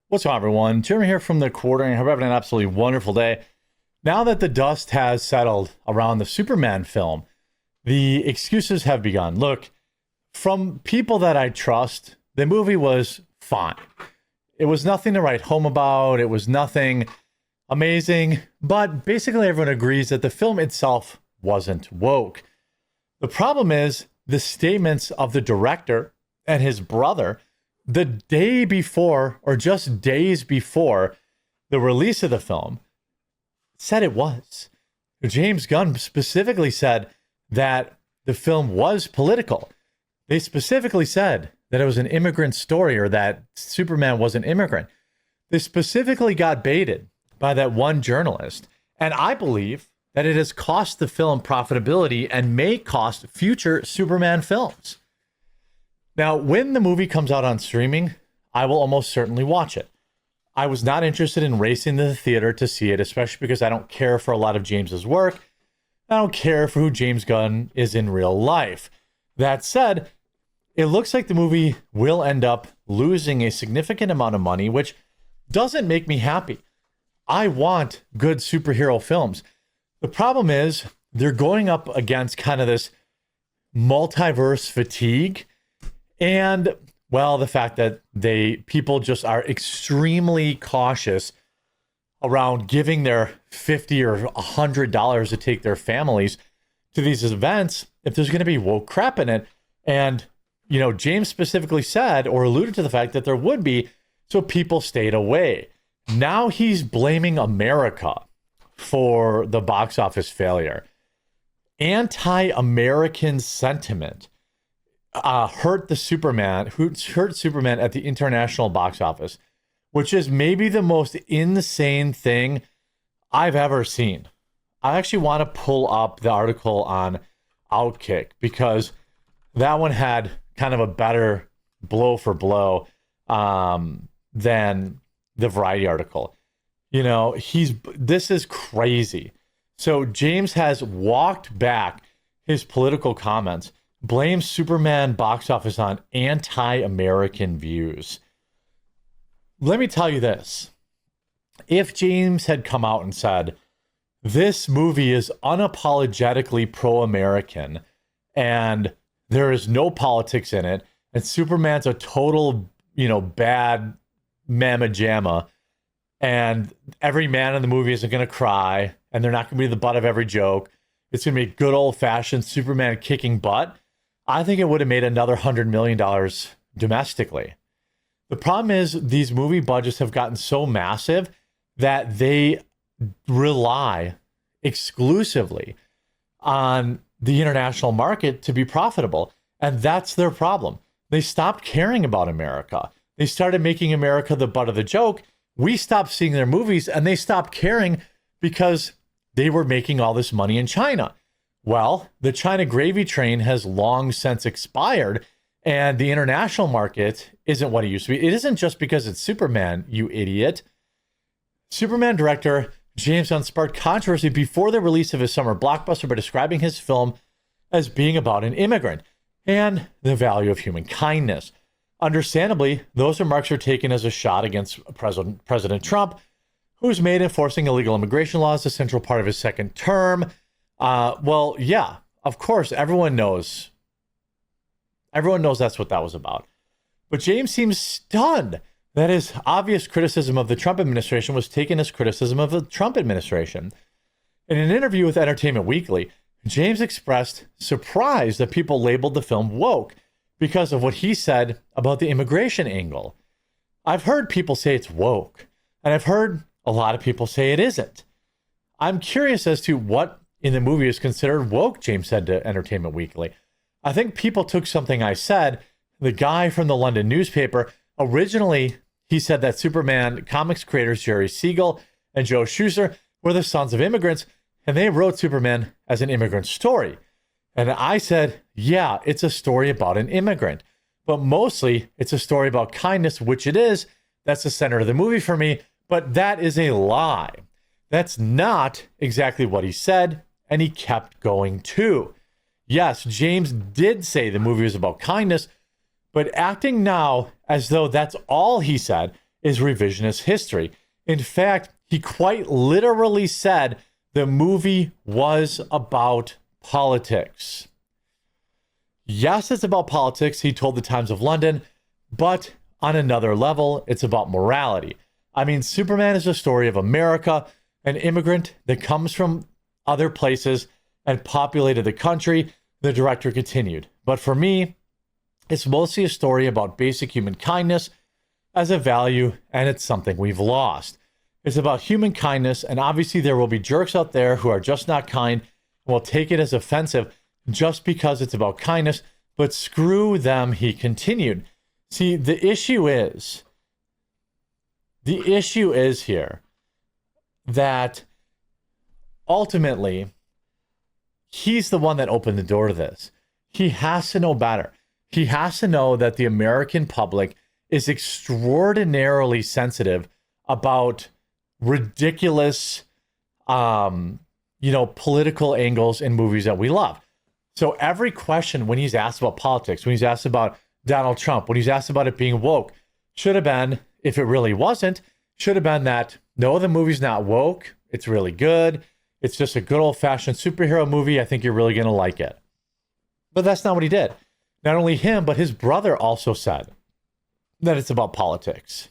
What's going on, everyone? Jeremy here from the Quarter, and I hope you're having an absolutely wonderful day. Now that the dust has settled around the Superman film, the excuses have begun. Look, from people that I trust, the movie was fine. It was nothing to write home about. It was nothing amazing, but basically everyone agrees that the film itself wasn't woke. The problem is the statements of the director and his brother the day before, or just days before the release of the film, said it was. James Gunn specifically said that the film was political. They specifically said that it was an immigrant story, or that Superman was an immigrant. They specifically got baited by that one journalist. And I believe that it has cost the film profitability and may cost future Superman films. Now, when the movie comes out on streaming, I will almost certainly watch it. I was not interested in racing to the theater to see it, especially because I don't care for a lot of James's work. I don't care for who James Gunn is in real life. That said, it looks like the movie will end up losing a significant amount of money, which doesn't make me happy. I want good superhero films. The problem is they're going up against kind of this multiverse fatigue. And, well, the fact that people just are extremely cautious around giving their $50 or $100 to take their families to these events if there's going to be woke crap in it. And, James specifically said or alluded to the fact that there would be, so people stayed away. Now he's blaming America for the box office failure. Anti-American sentiment hurt Superman at the international box office, which is maybe the most insane thing I've ever seen. I actually want to pull up the article on Outkick because that one had kind of a better blow for blow than the Variety article. This is crazy. So James has walked back his political comments, blames Superman box office on anti-American views. Let me tell you this. If James had come out and said, this movie is unapologetically pro-American and there is no politics in it, and Superman's a total, bad mamma jamma, and every man in the movie isn't going to cry, and they're not going to be the butt of every joke. It's going to be good old-fashioned Superman kicking butt. I think it would have made another $100 million domestically. The problem is these movie budgets have gotten so massive that they rely exclusively on the international market to be profitable. And that's their problem. They stopped caring about America. They started making America the butt of the joke. We stopped seeing their movies and they stopped caring because they were making all this money in China. Well, the China gravy train has long since expired, and the international market isn't what it used to be. It isn't just because it's Superman, you idiot. Superman director James Gunn sparked controversy before the release of his summer blockbuster by describing his film as being about an immigrant and the value of human kindness. Understandably, those remarks are taken as a shot against President Trump, who's made enforcing illegal immigration laws a central part of his second term. Well, yeah, of course, everyone knows that's what that was about. But James seems stunned that his obvious criticism of the Trump administration was taken as criticism of the Trump administration. In an interview with Entertainment Weekly, James expressed surprise that people labeled the film woke because of what he said about the immigration angle. I've heard people say it's woke, and I've heard a lot of people say it isn't. I'm curious as to what in the movie is considered woke, James said to Entertainment Weekly. I think people took something I said. The guy from the London newspaper, originally he said that Superman comics creators Jerry Siegel and Joe Shuster were the sons of immigrants, and they wrote Superman as an immigrant story. And I said, yeah, it's a story about an immigrant, but mostly it's a story about kindness, which it is. That's the center of the movie for me, but that is a lie. That's not exactly what he said, and he kept going too. Yes, James did say the movie was about kindness, but acting now as though that's all he said is revisionist history. In fact, he quite literally said the movie was about politics. Yes, it's about politics, he told the Times of London, but on another level, it's about morality. I mean, Superman is a story of America, an immigrant that comes from other places and populated the country, the director continued. But for me, it's mostly a story about basic human kindness as a value, and it's something we've lost. It's about human kindness, and obviously there will be jerks out there who are just not kind and will take it as offensive just because it's about kindness, but screw them, he continued. See, the issue is here that ultimately he's the one that opened the door to this. He has to know better. He has to know that the American public is extraordinarily sensitive about ridiculous, political angles in movies that we love. So every question when he's asked about politics, when he's asked about Donald Trump, when he's asked about it being woke, should have been, if it really wasn't, should have been that, no, the movie's not woke. It's really good. It's just a good old-fashioned superhero movie. I think you're really going to like it. But that's not what he did. Not only him, but his brother also said that it's about politics.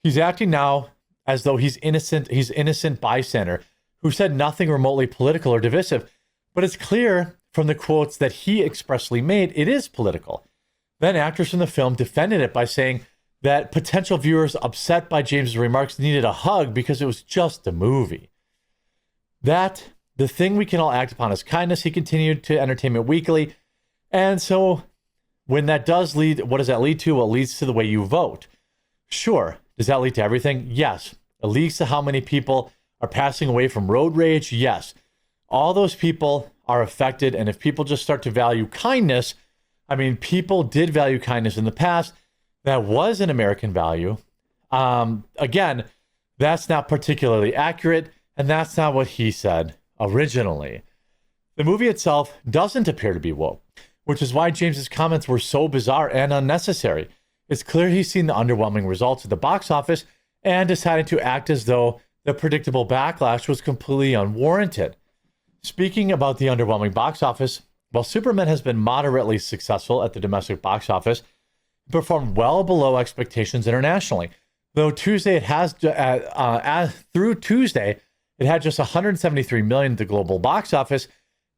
He's acting now as though he's innocent. He's innocent bystander who said nothing remotely political or divisive. But it's clear from the quotes that he expressly made, it is political. Then actors from the film defended it by saying that potential viewers upset by James's remarks needed a hug because it was just a movie. That the thing we can all act upon is kindness, he continued to Entertainment Weekly. And so when that does lead, what does that lead to? Well, it leads to the way you vote. Sure. Does that lead to everything? Yes. It leads to how many people are passing away from road rage? Yes. All those people are affected. And if people just start to value kindness, I mean, people did value kindness in the past. That was an American value. Again, that's not particularly accurate. And that's not what he said originally. The movie itself doesn't appear to be woke, which is why James's comments were so bizarre and unnecessary. It's clear he's seen the underwhelming results at the box office and decided to act as though the predictable backlash was completely unwarranted. Speaking about the underwhelming box office, while Superman has been moderately successful at the domestic box office, it performed well below expectations internationally. Though Tuesday it has through Tuesday, it had just $173 million at the global box office.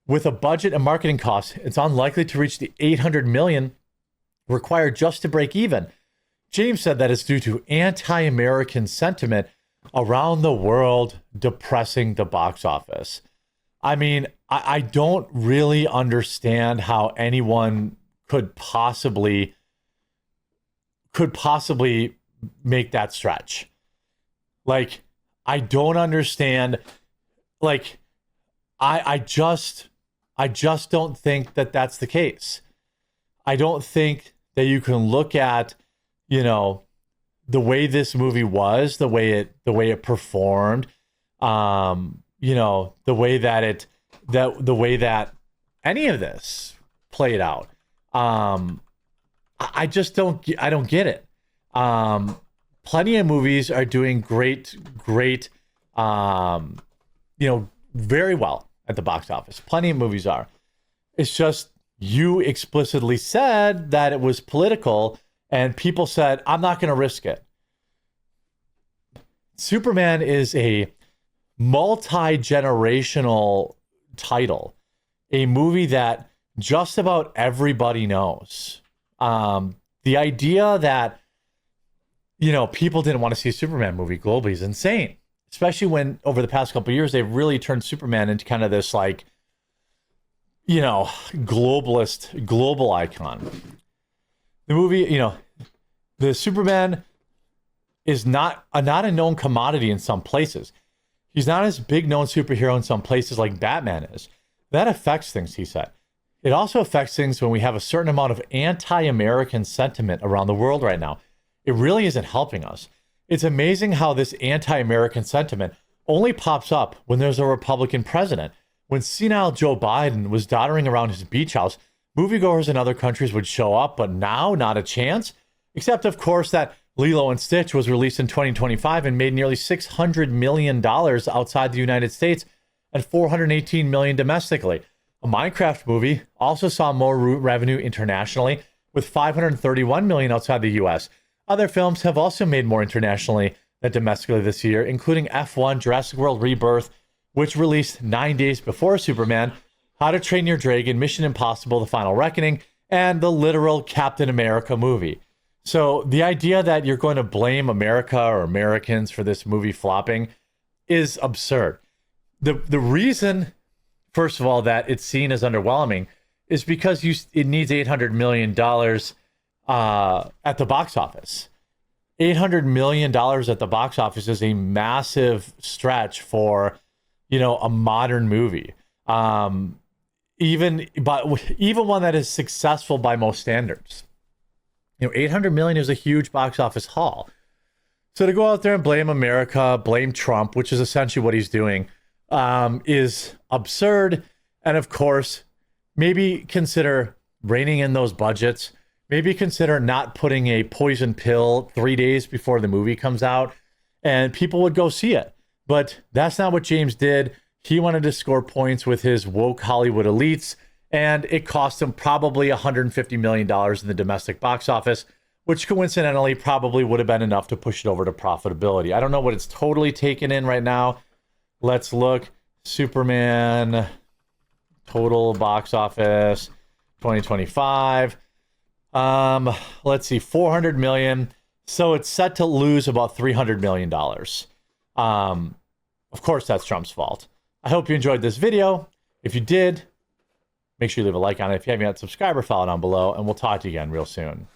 With a budget and marketing costs, it's unlikely to reach the $800 million required just to break even. James said that it's due to anti-American sentiment around the world depressing the box office. I mean, I don't really understand how anyone could possibly make that stretch. Like, I don't understand. Like, I just don't think that that's the case. I don't think that you can look at, the way this movie was, the way it performed, the way that any of this played out. I just don't get it. Plenty of movies are doing great, very well at the box office. Plenty of movies are. It's just you explicitly said that it was political and people said, I'm not going to risk it. Superman is a multi-generational title, a movie that just about everybody knows. The idea that, people didn't want to see a Superman movie globally is insane. Especially when over the past couple of years, they've really turned Superman into kind of this global icon. The movie, the Superman is not a known commodity in some places. He's not as big known superhero in some places like Batman is. That affects things, he said. It also affects things when we have a certain amount of anti-American sentiment around the world right now. It really isn't helping us. It's amazing how this anti-American sentiment only pops up when there's a Republican president. When senile Joe Biden was doddering around his beach house, moviegoers in other countries would show up, but now not a chance. Except, of course, that Lilo and Stitch was released in 2025 and made nearly $600 million outside the United States and $418 million domestically. A Minecraft movie also saw more revenue internationally, with $531 million outside the US. Other films have also made more internationally than domestically this year, including F1 Jurassic World Rebirth, which released 9 days before Superman, How to Train Your Dragon, Mission Impossible, The Final Reckoning, and the literal Captain America movie. So the idea that you're going to blame America or Americans for this movie flopping is absurd. The reason, first of all, that it's seen as underwhelming is because it needs $800 million at the box office. $800 million at the box office is a massive stretch for, a modern movie. Even one that is successful by most standards. $800 million is a huge box office haul. So to go out there and blame America, blame Trump, which is essentially what he's doing, is absurd. And of course, maybe consider reining in those budgets. Maybe consider not putting a poison pill 3 days before the movie comes out, and people would go see it. But that's not what James did. He wanted to score points with his woke Hollywood elites, and it cost him probably $150 million in the domestic box office, which coincidentally probably would have been enough to push it over to profitability. I don't know what it's totally taken in right now. Let's look. Superman total box office 2025. Let's see, 400 million. So it's set to lose about $300 million. Of course, that's Trump's fault. I hope you enjoyed this video. If you did, make sure you leave a like on it. If you haven't yet, subscribe or follow down below, and we'll talk to you again real soon.